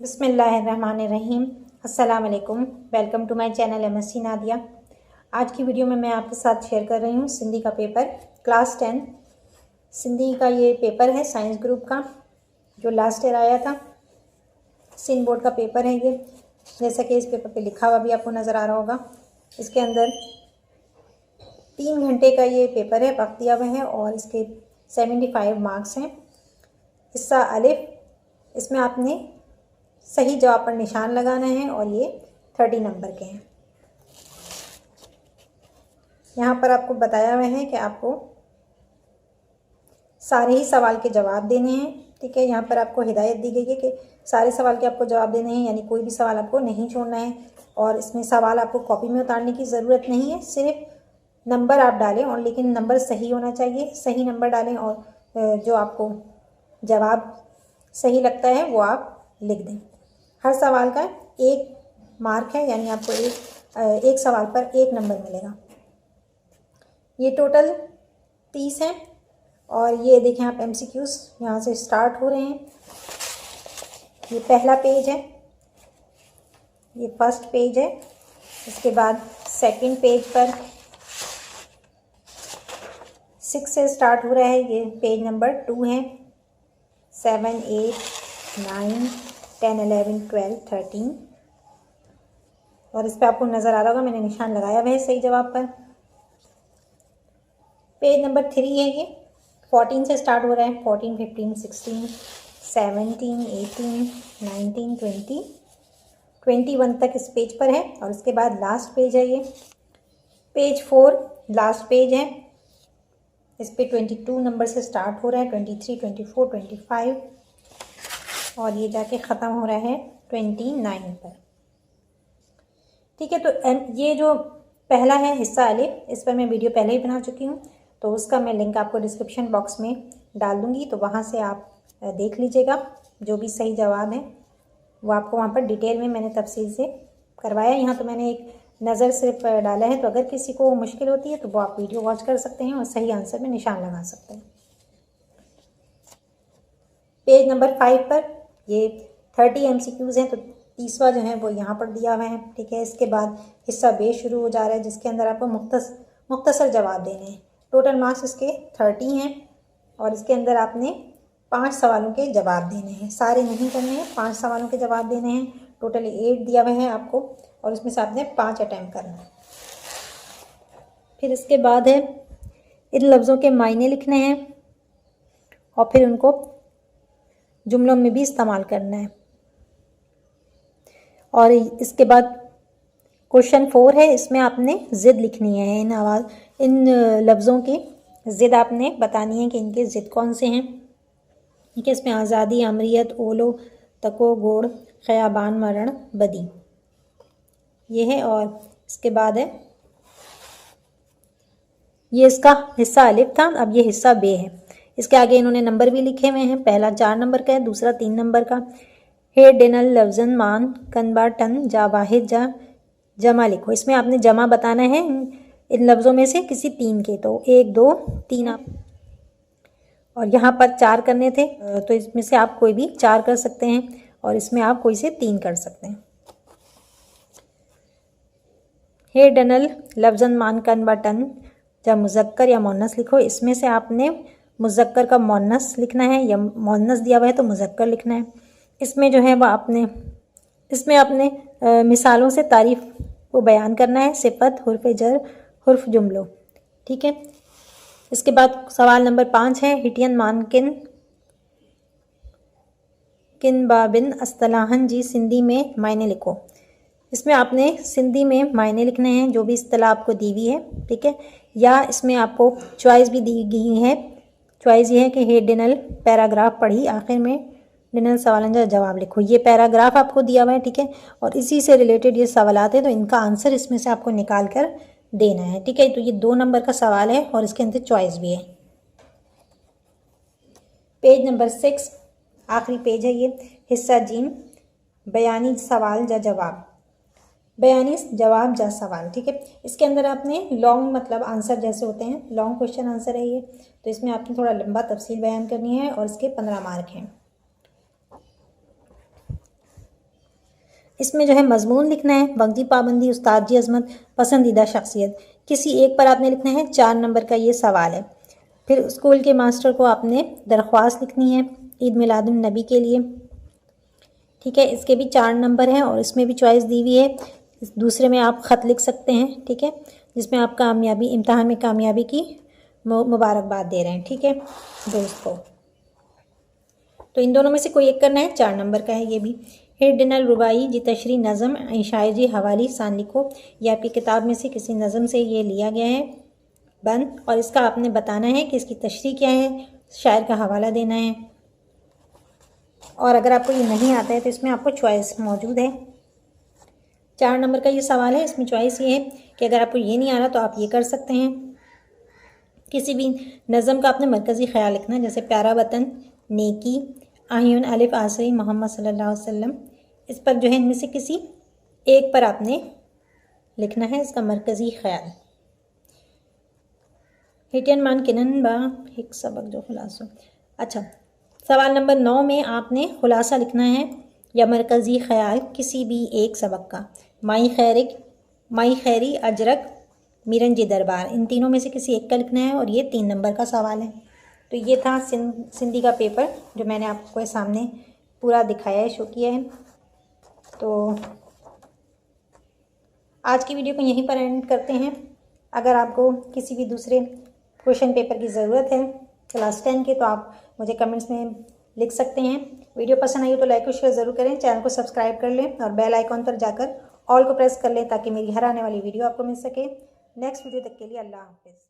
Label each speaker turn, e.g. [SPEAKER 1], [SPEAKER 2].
[SPEAKER 1] बिस्मिल्लाहिर्रहमानिर्रहीम। अस्सलाम वालेकुम। Welcome to my channel MSc Nadia. आज की वीडियो में मैं आपके साथ शेयर कर रही हूँ सिंधी का पेपर क्लास 10 सिंधी का। ये पेपर है साइंस ग्रुप का जो लास्ट ईयर आया था। सिंध बोर्ड का पेपर है ये। जैसा कि इस पेपर पे लिखा हुआ भी आपको नज़र आ रहा होगा। इसके अंदर 3 घंटे का ये पेपर है, वक्त दिया हुआ है और इसके 75 मार्क्स हैं। हिस्सा अलिफ, इसमें आपने सही जवाब पर निशान लगाना है और ये 30 नंबर के हैं। यहाँ पर आपको बताया हुआ है कि आपको सारे ही सवाल के जवाब देने हैं। ठीक है, यहाँ पर आपको हिदायत दी गई है कि सारे सवाल के आपको जवाब देने हैं, यानी कोई भी सवाल आपको नहीं छोड़ना है। और इसमें सवाल आपको कॉपी में उतारने की ज़रूरत नहीं है, सिर्फ नंबर आप डालें और लेकिन नंबर सही होना चाहिए। सही नंबर डालें और जो आपको जवाब सही लगता है वो आप लिख दें। हर सवाल का 1 मार्क है, यानी आपको एक सवाल पर 1 नंबर मिलेगा। ये टोटल 30 है और ये देखें आप MCQs यहाँ से स्टार्ट हो रहे हैं। ये पहला पेज है, ये फर्स्ट पेज है। इसके बाद सेकंड पेज पर 6 से स्टार्ट हो रहा है, ये पेज नंबर 2 है। 7, 8, 9, 10, 11, 12, 13 और इस पर आपको नज़र आ रहा होगा मैंने निशान लगाया हुआ है सही जवाब पर। पेज नंबर 3 है, ये 14 से स्टार्ट हो रहा है। 14, 15, 16, 17, 18, 19, 20, 21 तक इस पेज पर है। और उसके बाद लास्ट पेज है, ये पेज 4 लास्ट पेज है। इस पे 22 नंबर से स्टार्ट हो रहा है, 23, 24, 25 और ये जाके ख़त्म हो रहा है 29 पर। ठीक है, तो ये जो पहला है हिस्सा अलिफ, इस पर मैं वीडियो पहले ही बना चुकी हूँ, तो उसका मैं लिंक आपको डिस्क्रिप्शन बॉक्स में डाल दूँगी, तो वहाँ से आप देख लीजिएगा। जो भी सही जवाब है वो आपको वहाँ पर डिटेल में मैंने तफसील से करवाया। यहाँ तो मैंने एक नज़र सिर्फ डाला है, तो अगर किसी को मुश्किल होती है तो वो आप वीडियो वॉच कर सकते हैं और सही आंसर में निशान लगा सकते हैं। पेज नंबर 5 पर ये 30 MCQs हैं, तो 30वां जो है वो यहाँ पर दिया हुआ है। ठीक है, इसके बाद हिस्सा बे शुरू हो जा रहा है, जिसके अंदर आपको मुख्तसर जवाब देने हैं। टोटल मार्क्स इसके 30 हैं और इसके अंदर आपने 5 सवालों के जवाब देने हैं। सारे नहीं करने हैं, 5 सवालों के जवाब देने हैं। टोटल 8 दिया हुआ है आपको और इसमें से आपने 5 अटैम्प्ट करना है। फिर इसके बाद है इन लफ्ज़ों के मायने लिखने हैं और फिर उनको जुमलों में भी इस्तेमाल करना है। और इसके बाद क्वेश्चन 4 है, इसमें आपने ज़िद लिखनी है। इन लफ्ज़ों की ज़िद आपने बतानी है कि इनके ज़िद कौन से हैं। ठीक है, इसमें आज़ादी, अमरीत, ओलो, तको, गोड़, ख़याबान, मरण, बदी, ये है। और इसके बाद है, ये इसका हिस्सा अलिफ था, अब ये हिस्सा बे है। इसके आगे इन्होंने नंबर भी लिखे हुए हैं। पहला 4 नंबर का है, दूसरा 3 नंबर का। हे डिनल लफ्जन मान कनबा टन जा वाहिद जा जमा लिखो। इसमें आपने जमा बताना है इन लफ्ज़ों में से किसी 3 के, तो 1, 2, 3 आप, और यहाँ पर 4 करने थे, तो इसमें से आप कोई भी 4 कर सकते हैं और इसमें आप कोई से 3 कर सकते हैं। हे डनल लफ्जन मान कनबा टन या मुज़क्कर या मोन्नस लिखो। इसमें से आपने मुज़क्कर का मोन्नस लिखना है, या मोन्नस दिया हुआ है तो मुज़क्कर लिखना है। इसमें जो है वह इसमें अपने मिसालों से तारीफ़ को बयान करना है। सिफत, हुर्फ जर, हुर्फ जुमलो। ठीक है, इसके बाद सवाल नंबर 5 है, हिटियन मान किन बाबिन अस्तलाहन जी सिंधी में मायने लिखो। इसमें आपने सिंधी में मायने लिखने हैं, जो भी इस्तिलाह आपको दी हुई है। ठीक है, या इसमें आपको चॉइस भी दी गई है। चॉइस ये है कि हे डिनल पैराग्राफ पढ़ी, आखिर में डिनल सवालन का जवाब लिखो। ये पैराग्राफ आपको दिया हुआ है। ठीक है, और इसी से रिलेटेड ये सवालात हैं, तो इनका आंसर इसमें से आपको निकाल कर देना है। ठीक है, तो ये 2 नंबर का सवाल है और इसके अंदर चॉइस भी है। पेज नंबर 6 आखिरी पेज है, ये हिस्सा जीन बयानी सवाल या जवाब, बयानी जवाब या सवाल। ठीक है, इसके अंदर आपने लॉन्ग मतलब आंसर जैसे होते हैं, लॉन्ग क्वेश्चन आंसर है ये, तो इसमें आपने थोड़ा लंबा तफसील बयान करनी है और इसके 15 मार्क हैं। इसमें जो है मजमून लिखना है, वक्ती पाबंदी, उस्ताद जी अजमत, पसंदीदा शख्सियत। किसी एक पर आपने लिखना है। 4 नंबर का ये सवाल है। फिर स्कूल के मास्टर को आपने दरख्वास्त लिखनी है ईद मिलादुन नबी के लिए। ठीक है, इसके भी 4 नंबर हैं और इसमें भी चॉइस दी हुई है। दूसरे में आप ख़त लिख सकते हैं, ठीक है, जिसमें आप कामयाबी, इम्तहान में कामयाबी की मुबारकबाद दे रहे हैं, ठीक है दोस्त को। तो इन दोनों में से कोई एक करना है। 4 नंबर का है ये भी। हिरडनल रुबाई जी तशरी नज़म शायर जी हवाली सान लिखो। ये आपकी किताब में से किसी नज़म से ये लिया गया है बंद, और इसका आपने बताना है कि इसकी तशरी क्या है, शायर का हवाला देना है। और अगर आपको ये नहीं आता है तो इसमें आपको चॉइस मौजूद है। 4 नंबर का ये सवाल है, इसमें चॉइस ये है कि अगर आपको ये नहीं आ रहा तो आप ये कर सकते हैं। किसी भी नज़म का आपने मरकज़ी ख्याल लिखना है, जैसे प्यारा वतन, नेकी, आहियुन अलिफ आसरी, मोहम्मद सल्लल्लाहु अलैहि वसल्लम। इस पर जो है इनमें से किसी एक पर आपने लिखना है इसका मरकज़ी ख्याल। हिटियन मान किनन बा एक सबक जो खुलासा। अच्छा, सवाल नंबर 9 में आपने खुलासा लिखना है या मरकज़ी ख्याल किसी भी एक सबक का। माई खैरी, अजरक, मीरंजी दरबार, इन तीनों में से किसी एक का लिखना है और ये 3 नंबर का सवाल है। तो ये था सिंधी का पेपर जो मैंने आपको सामने पूरा दिखाया है, शो किया है। तो आज की वीडियो को यहीं पर एंड करते हैं। अगर आपको किसी भी दूसरे क्वेश्चन पेपर की ज़रूरत है क्लास 10 के, तो आप मुझे कमेंट्स में लिख सकते हैं। वीडियो पसंद आई हो तो लाइक और शेयर ज़रूर करें, चैनल को सब्सक्राइब कर लें और बेल आइकॉन पर जाकर ऑल को प्रेस कर लें ताकि मेरी हर आने वाली वीडियो आपको मिल सके। नेक्स्ट वीडियो तक के लिए अल्लाह हाफ़िज़।